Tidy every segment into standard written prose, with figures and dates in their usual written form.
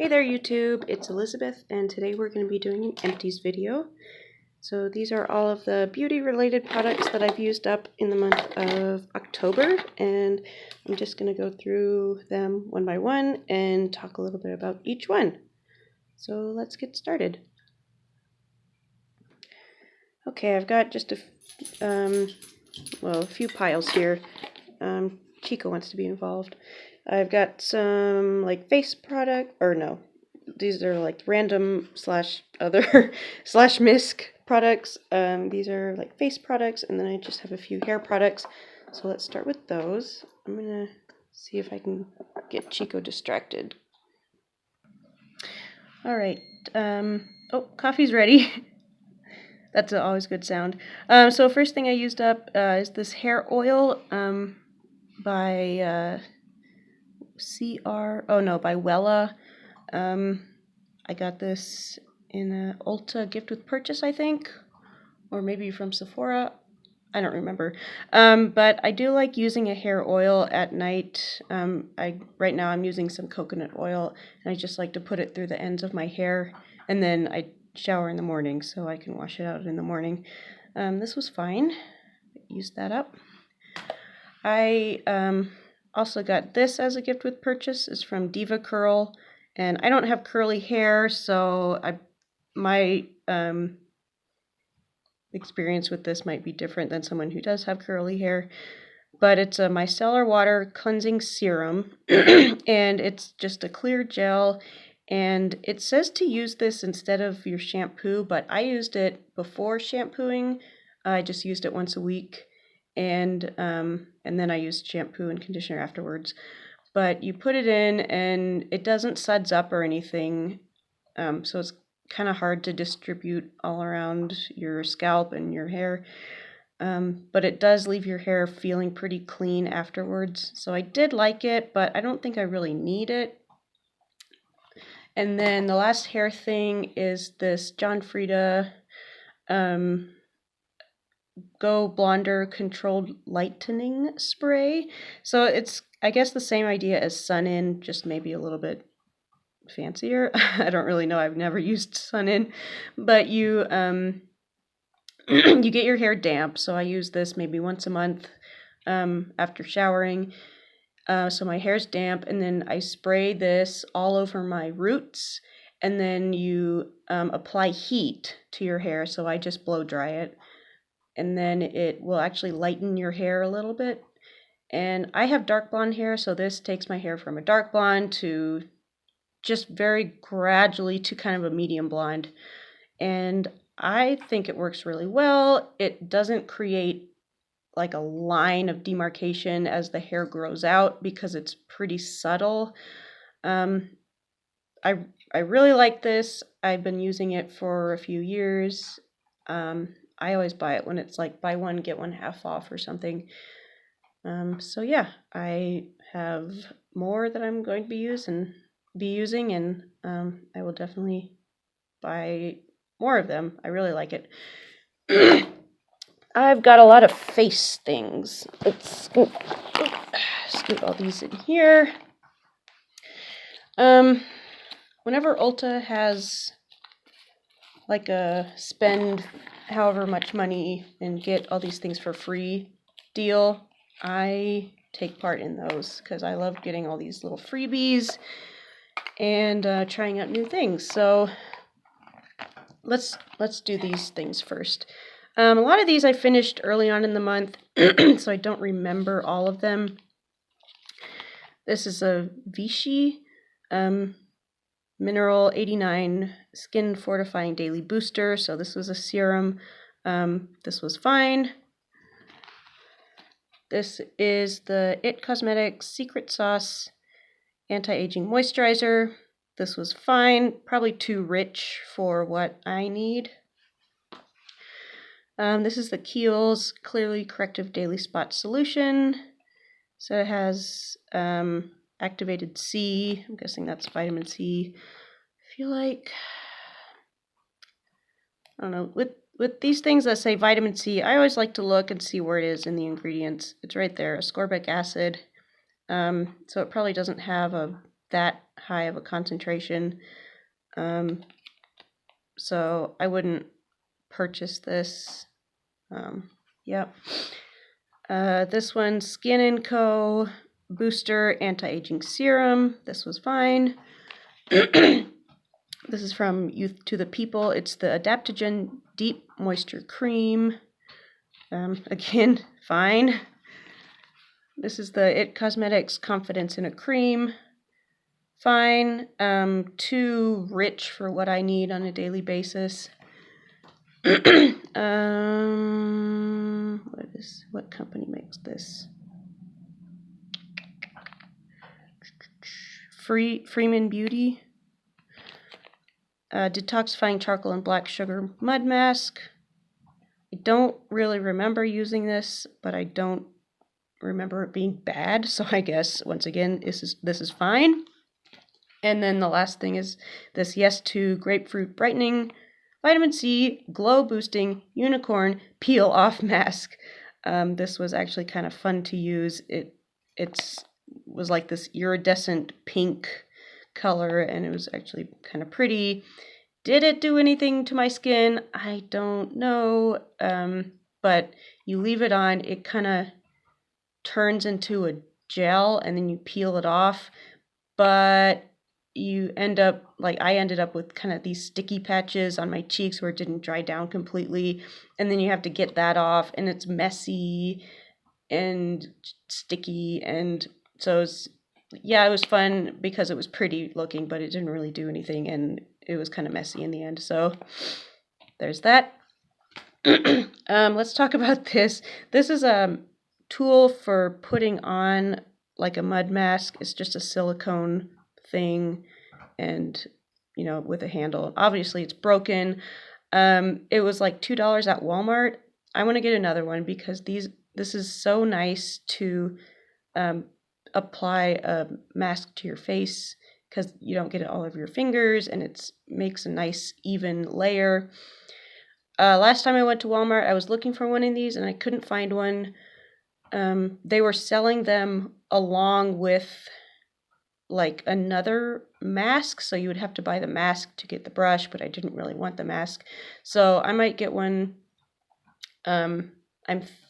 Hey there YouTube, it's Elizabeth, and today we're going to be doing an Empties video. So these are all of the beauty related products that I've used up in the month of October, and I'm just going to go through them one by one and talk a little bit about each one. So let's get started. Okay, I've got just a few piles here. Chico wants to be involved. I've got some like face product, or no, these are like random slash other slash misc products. These are like face products, and then I just have a few hair products. So let's start with those. I'm gonna see if I can get Chico distracted. All right. Oh, coffee's ready. That's always a good sound. So first thing I used up is this hair oil by by Wella. I got this in an Ulta gift with purchase, I think, or maybe from Sephora. I don't remember. But I do like using a hair oil at night. Right now I'm using some coconut oil, and I just like to put it through the ends of my hair, and then I shower in the morning so I can wash it out in the morning. This was fine. Used that up. I also got this as a gift with purchase. It's from Deva Curl, and I don't have curly hair, so my experience with this might be different than someone who does have curly hair. But it's a Micellar water cleansing serum, and it's just a clear gel. And it says to use this instead of your shampoo, but I used it before shampooing. I just used it once a week, and then I used shampoo and conditioner afterwards. But you put it in, and it doesn't suds up or anything, so it's kind of hard to distribute all around your scalp and your hair. But it does leave your hair feeling pretty clean afterwards. So I did like it, but I don't think I really need it. And then the last hair thing is this Frieda Go Blonder Controlled Lightening Spray. So it's, I guess, the same idea as Sun-In, just maybe a little bit fancier. I don't really know. I've never used Sun-In, but you you get your hair damp. So I use this maybe once a month after showering. So my hair's damp, and then I spray this all over my roots, and then you apply heat to your hair. So I just blow dry it, and then it will actually lighten your hair a little bit. And I have dark blonde hair, so this takes my hair from a dark blonde to just very gradually to kind of a medium blonde. And I think it works really well. It doesn't create like a line of demarcation as the hair grows out because it's pretty subtle. I really like this. I've been using it for a few years. I always buy it when it's like buy one get one half off or something. So yeah, I have more that I'm going to be using, and I will definitely buy more of them. I really like it. I've got a lot of face things. Let's scoot all these in here. Whenever Ulta has like a spend however much money and get all these things for free deal, I take part in those because I love getting all these little freebies and trying out new things. So let's do these things first. A lot of these I finished early on in the month, so I don't remember all of them. This is a Vichy Mineral 89 Skin Fortifying Daily Booster. So this was a serum. This was fine. This is the IT Cosmetics Secret Sauce Anti-Aging Moisturizer. This was fine. Probably too rich for what I need. This is the Kiehl's Clearly Corrective Daily Spot Solution. So it has activated C. I'm guessing that's vitamin C. I feel like, I don't know, with these things that say vitamin C, I always like to look and see where it is in the ingredients. It's right there, ascorbic acid. So it probably doesn't have a that high of a concentration. So I wouldn't purchase this. Yep. This one, Skin & Co. Booster Anti-Aging Serum. This was fine. This is from Youth to the People. It's the Adaptogen Deep Moisture Cream. Again, fine. This is the IT Cosmetics Confidence in a Cream. Fine. Too rich for what I need on a daily basis. What company makes this? Freeman Beauty. Detoxifying Charcoal and Black Sugar Mud Mask. I don't really remember using this, but I don't remember it being bad. So I guess, once again, this is fine. And then the last thing is this Yes to Grapefruit Brightening Vitamin C Glow Boosting Unicorn Peel Off Mask. This was actually kind of fun to use. It was like this iridescent pink color, and it was actually kind of pretty. Did it do anything to my skin? I don't know. But you leave it on, it kind of turns into a gel, and then you peel it off. But you end up, like I ended up with kind of these sticky patches on my cheeks where it didn't dry down completely. And then you have to get that off, and it's messy and sticky. And so it was fun because it was pretty looking, but it didn't really do anything, and it was kind of messy in the end. So there's that. Let's talk about this. This is a tool for putting on like a mud mask. It's just a silicone thing, and with a handle. Obviously it's broken. It was like $2 at Walmart. I want to get another one because this is so nice to apply a mask to your face, because you don't get it all over your fingers, and it makes a nice even layer. Last time I went to Walmart, I was looking for one of these and I couldn't find one. They were selling them along with like another mask, so you would have to buy the mask to get the brush, but I didn't really want the mask, so I might get one. I'm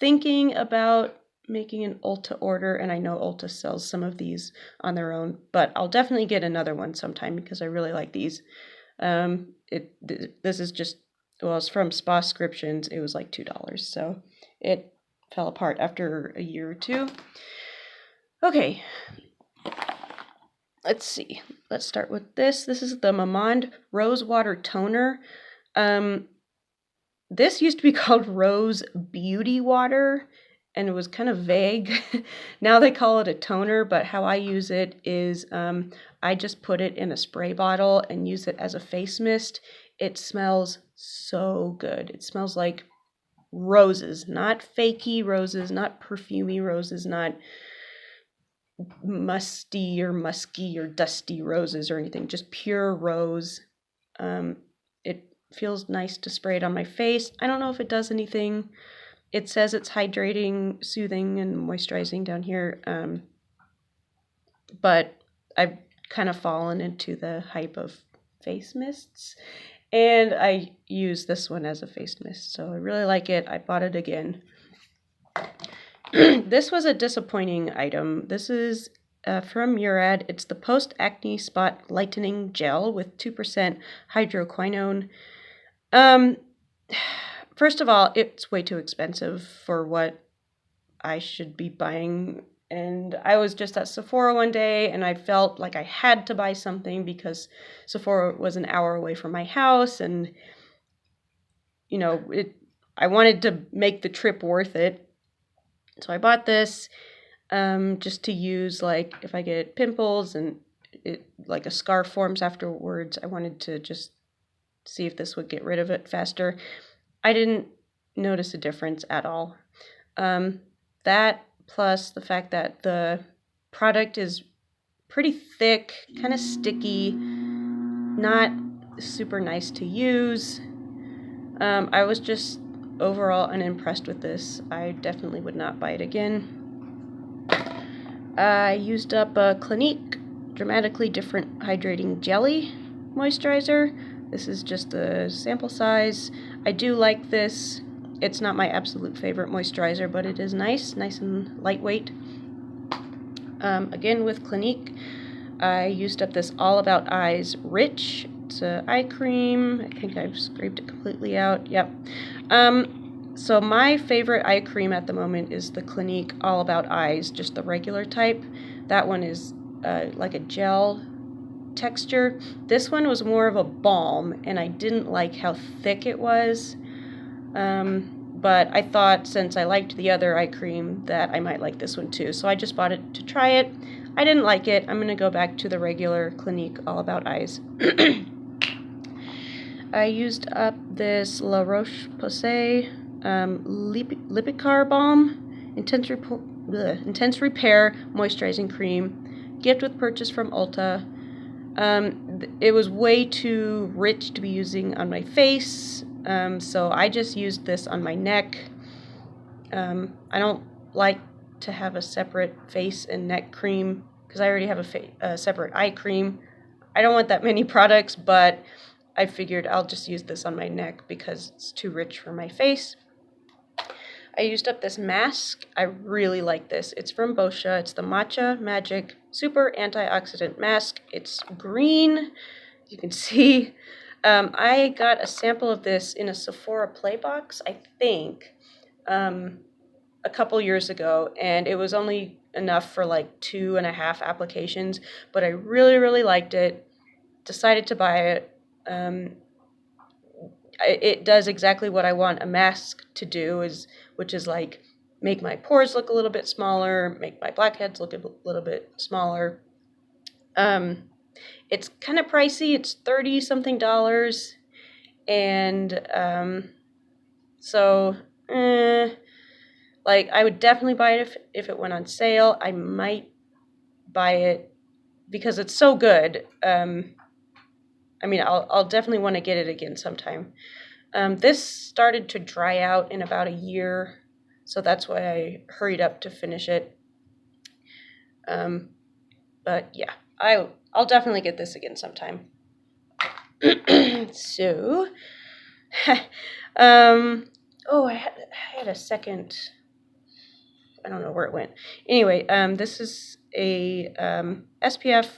thinking about making an Ulta order, and I know Ulta sells some of these on their own, but I'll definitely get another one sometime because I really like these. This is just, well, it's from Spascriptions. It was like $2, so it fell apart after a year or two. Okay, let's see. Let's start with this. This is the Mamonde Rose Water Toner. This used to be called Rose Beauty Water, and it was kind of vague. Now they call it a toner, but how I use it is I just put it in a spray bottle and use it as a face mist. It smells so good. It smells like roses, not fakey roses, not perfumey roses, not musty or musky or dusty roses or anything, just pure rose. It feels nice to spray it on my face. I don't know if it does anything. It says it's hydrating, soothing, and moisturizing down here, but I've kind of fallen into the hype of face mists, and I use this one as a face mist, so I really like it. I bought it again. This was a disappointing item. This is from Murad. It's the Post-Acne Spot Lightening Gel with 2% hydroquinone. First of all, it's way too expensive for what I should be buying. And I was just at Sephora one day, and I felt like I had to buy something because Sephora was an hour away from my house, and I wanted to make the trip worth it. So I bought this just to use, like, if I get pimples and it like a scar forms afterwards. I wanted to just see if this would get rid of it faster. I didn't notice a difference at all. That plus the fact that the product is pretty thick, kind of sticky, not super nice to use. I was just overall unimpressed with this. I definitely would not buy it again. I used up a Clinique Dramatically Different Hydrating Jelly Moisturizer. This is just a sample size. I do like this. It's not my absolute favorite moisturizer, but it is nice and lightweight. Again with Clinique, I used up this All About Eyes Rich. It's an eye cream. I think I've scraped it completely out. Yep. So my favorite eye cream at the moment is the Clinique All About Eyes, just the regular type. That one is like a gel texture. This one was more of a balm, and I didn't like how thick it was. But I thought since I liked the other eye cream that I might like this one too. So I just bought it to try it. I didn't like it. I'm going to go back to the regular Clinique All About Eyes. I used up this La Roche-Posay Lipikar Balm Intense Repair Moisturizing Cream. Gift with purchase from Ulta. It was way too rich to be using on my face. So I just used this on my neck. I don't like to have a separate face and neck cream because I already have a separate eye cream. I don't want that many products, but I figured I'll just use this on my neck because it's too rich for my face. I used up this mask. I really like this. It's from Boscia. It's the Matcha Magic Super-Antioxidant Mask. It's green, you can see. I got a sample of this in a Sephora Play box, I think, a couple years ago, and it was only enough for like 2.5 applications, but I really liked it. Decided to buy it. It does exactly what I want a mask to do, which is like make my pores look a little bit smaller, make my blackheads look a little bit smaller. It's kind of pricey. It's $30-something, and so like I would definitely buy it if it went on sale. I might buy it because it's so good. I mean, I'll definitely want to get it again sometime. This started to dry out in about a year, so that's why I hurried up to finish it. But yeah, I'll definitely get this again sometime. So, I had a second. I don't know where it went. Anyway, this is a SPF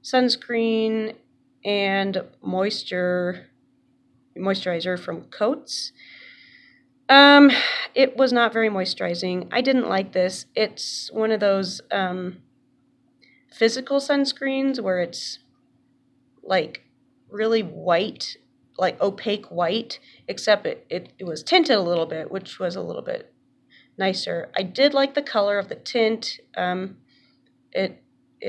sunscreen and moisturizer from Cotz. It was not very moisturizing. I didn't like this. It's one of those physical sunscreens where it's like really white, like opaque white, except it was tinted a little bit, which was a little bit nicer. I did like the color of the tint. It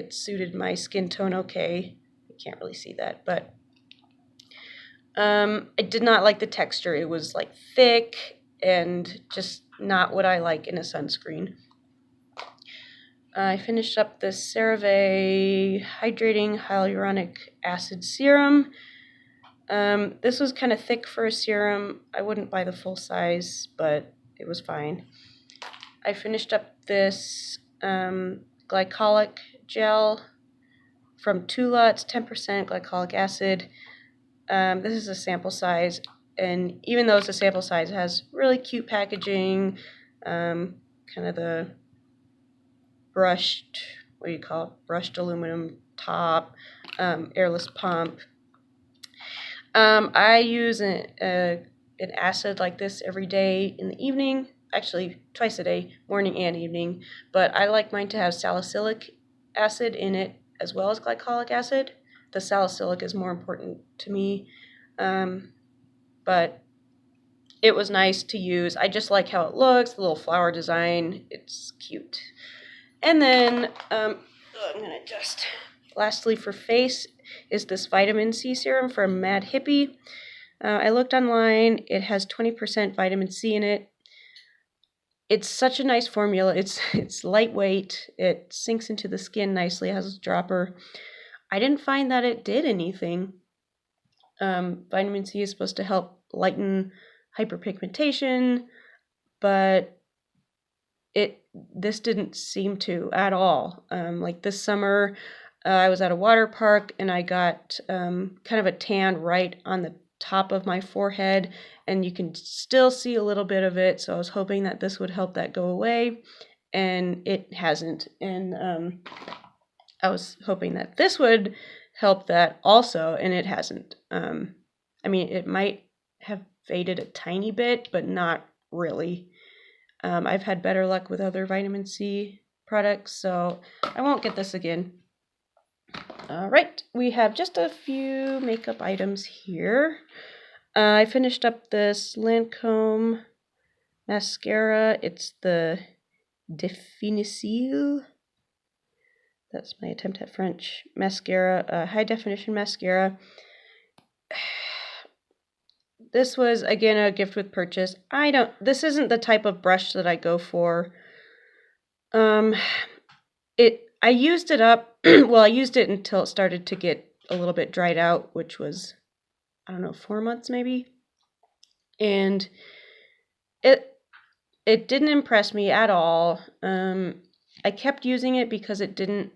suited my skin tone okay. You can't really see that, but I did not like the texture. It was like thick and just not what I like in a sunscreen. I finished up this CeraVe Hydrating Hyaluronic Acid Serum. This was kind of thick for a serum. I wouldn't buy the full size, but it was fine. I finished up this glycolic gel from Tula. It's 10% glycolic acid. This is a sample size, and even though it's a sample size, it has really cute packaging, kind of the brushed aluminum top, airless pump. I use an acid like this every day in the evening, actually twice a day, morning and evening, but I like mine to have salicylic acid in it as well as glycolic acid. The salicylic is more important to me, but it was nice to use. I just like how it looks, the little flower design. It's cute. And then I'm going to just, lastly for face, is this vitamin C serum from Mad Hippie. I looked online. It has 20% vitamin C in it. It's such a nice formula. It's lightweight. It sinks into the skin nicely. It has a dropper. I didn't find that it did anything. Vitamin C is supposed to help lighten hyperpigmentation, but this didn't seem to at all. Like this summer, I was at a water park and I got kind of a tan right on the top of my forehead, and you can still see a little bit of it. So I was hoping that this would help that go away, and it hasn't. And I was hoping that this would help that also, and it hasn't. I mean, it might have faded a tiny bit, but not really. I've had better luck with other vitamin C products, so I won't get this again. All right, we have just a few makeup items here. I finished up this Lancome mascara. It's the Definisil. That's my attempt at French. Mascara, high definition mascara. This was, again, a gift with purchase. This isn't the type of brush that I go for. I used it up, well, I used it until it started to get a little bit dried out, which was, I don't know, 4 months maybe. And it didn't impress me at all. I kept using it because it didn't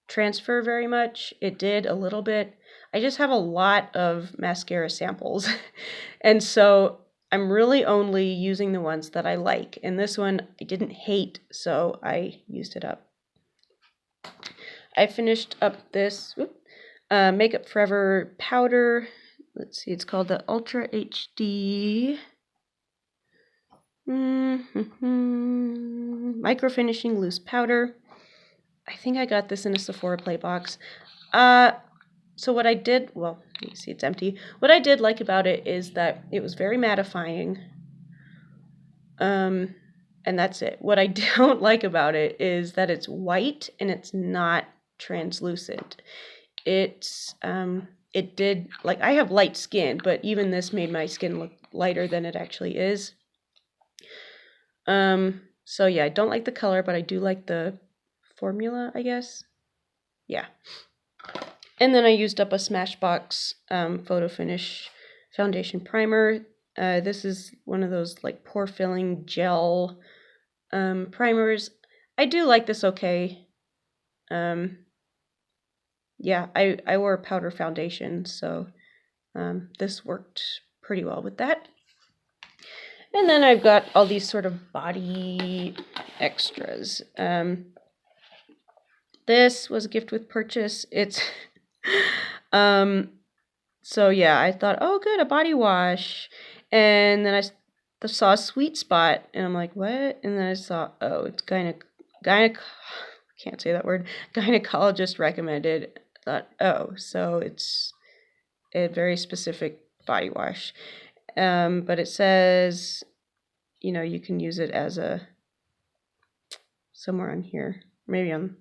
transfer very much. It did a little bit. I just have a lot of mascara samples. And so I'm really only using the ones that I like. And this one I didn't hate, so I used it up. I finished up this Makeup Forever powder. Let's see, it's called the Ultra HD Micro Finishing Loose Powder. I think I got this in a Sephora Play box. So what I did, well, you see it's empty. What I did like about it is that it was very mattifying. And that's it. What I don't like about it is that it's white and it's not translucent. It did, like, I have light skin, but even this made my skin look lighter than it actually is. So yeah, I don't like the color, but I do like the formula, I guess. Yeah. And then I used up a Smashbox Photo Finish Foundation Primer. This is one of those like pore filling gel primers. I do like this okay. Yeah, I wore a powder foundation, so this worked pretty well with that. And then I've got all these sort of body extras. This was a gift with purchase. It's so yeah, I thought, oh good, a body wash. And then I saw a Sweet Spot, and I'm like, what? And then I saw, oh, it's can't say that word, gynecologist recommended. I thought, oh, so it's a very specific body wash. But it says, you know, you can use it as somewhere on here, maybe on,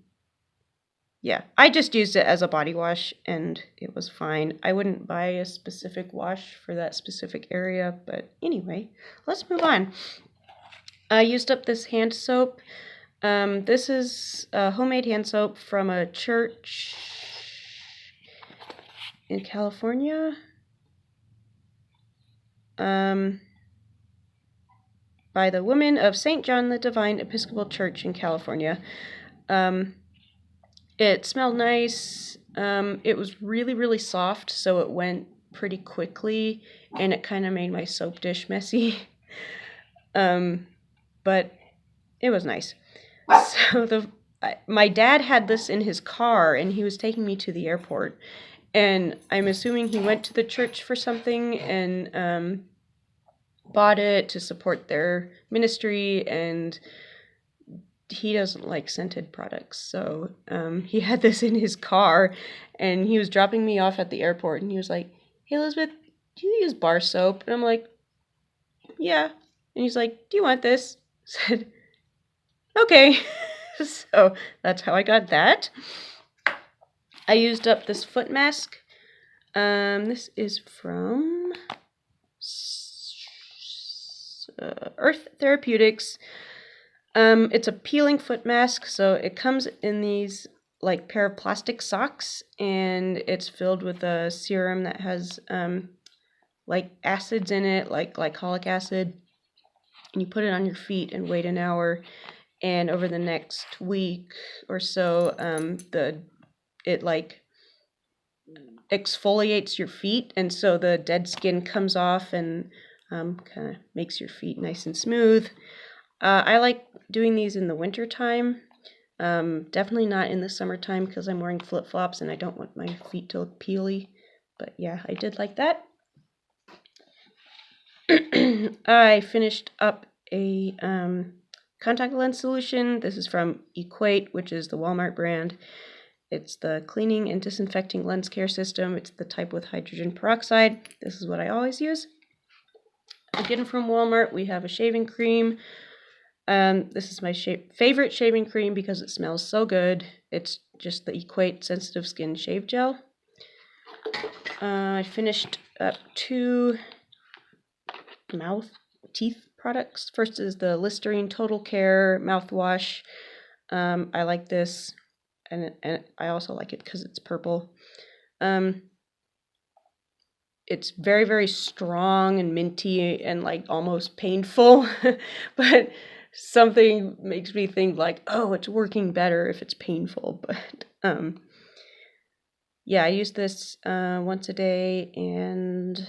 yeah, I just used it as a body wash and it was fine. I wouldn't buy a specific wash for that specific area, but anyway, let's move on. I used up this hand soap. This is a homemade hand soap from a church in California. By the Women of St. John the Divine Episcopal Church in California. It smelled nice. It was really, really soft, so it went pretty quickly, and it kind of made my soap dish messy. But it was nice. So my dad had this in his car, and he was taking me to the airport, and I'm assuming he went to the church for something and bought it to support their ministry, and he doesn't like scented products, so he had this in his car, and he was dropping me off at the airport, and he was like, hey Elizabeth, do you use bar soap? And I'm like, yeah. And he's like, do you want this? I said, okay. So that's how I got that. I used up this foot mask. This is from Earth Therapeutics. It's a peeling foot mask, so it comes in these like pair of plastic socks, and it's filled with a serum that has like acids in it, like glycolic acid, and you put it on your feet and wait an hour, and over the next week or so, it like exfoliates your feet, and so the dead skin comes off and kind of makes your feet nice and smooth. I like doing these in the winter time. Definitely not in the summertime because I'm wearing flip-flops and I don't want my feet to look peely. But yeah, I did like that. I finished up a contact lens solution. This is from Equate, which is the Walmart brand. It's the cleaning and disinfecting lens care system. It's the type with hydrogen peroxide. This is what I always use. Again, from Walmart, we have a shaving cream. This is my favorite shaving cream because it smells so good. It's just the Equate Sensitive Skin Shave Gel. I finished up 2 teeth products. First is the Listerine Total Care mouthwash. I like this, and I also like it because it's purple. It's very, very strong and minty and like almost painful, but something makes me think like, oh, it's working better if it's painful. But yeah, I use this once a day, and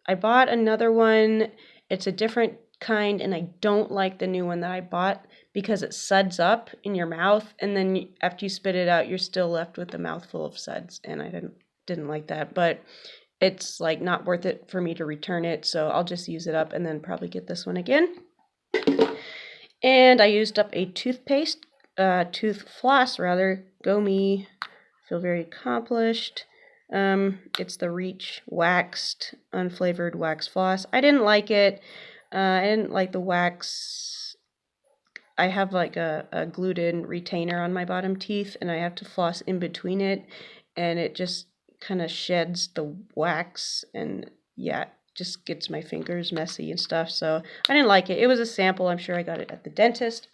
I bought another one. It's a different kind, and I don't like the new one that I bought because it suds up in your mouth, and then after you spit it out, you're still left with a mouthful of suds, and I didn't like that. But it's like not worth it for me to return it, so I'll just use it up and then probably get this one again. And I used up a tooth floss rather. Go me. Feel very accomplished. It's the Reach waxed unflavored wax floss. I didn't like it. I didn't like the wax. I have like a glued in retainer on my bottom teeth, and I have to floss in between it, and it just kind of sheds the wax, and yeah, just gets my fingers messy and stuff. So I didn't like it. It was a sample. I'm sure I got it at the dentist.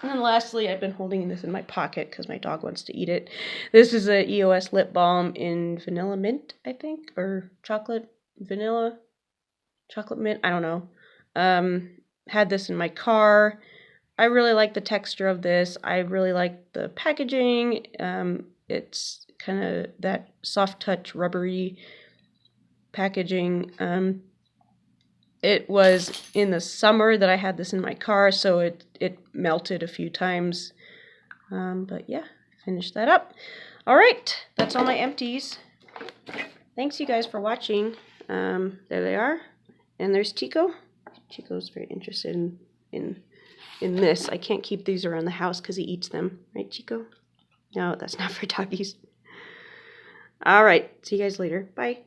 And then lastly, I've been holding this in my pocket because my dog wants to eat it. This is a EOS lip balm in vanilla mint, I think, or chocolate mint. I don't know. Had this in my car. I really like the texture of this. I really like the packaging. It's kind of that soft touch, rubbery packaging. It was in the summer that I had this in my car, so it melted a few times. But yeah, finished that up. All right, that's all my empties. Thanks you guys for watching. There they are. And there's Chico. Chico's very interested in this. I can't keep these around the house because he eats them. Right, Chico? No, that's not for doggies. All right, see you guys later. Bye.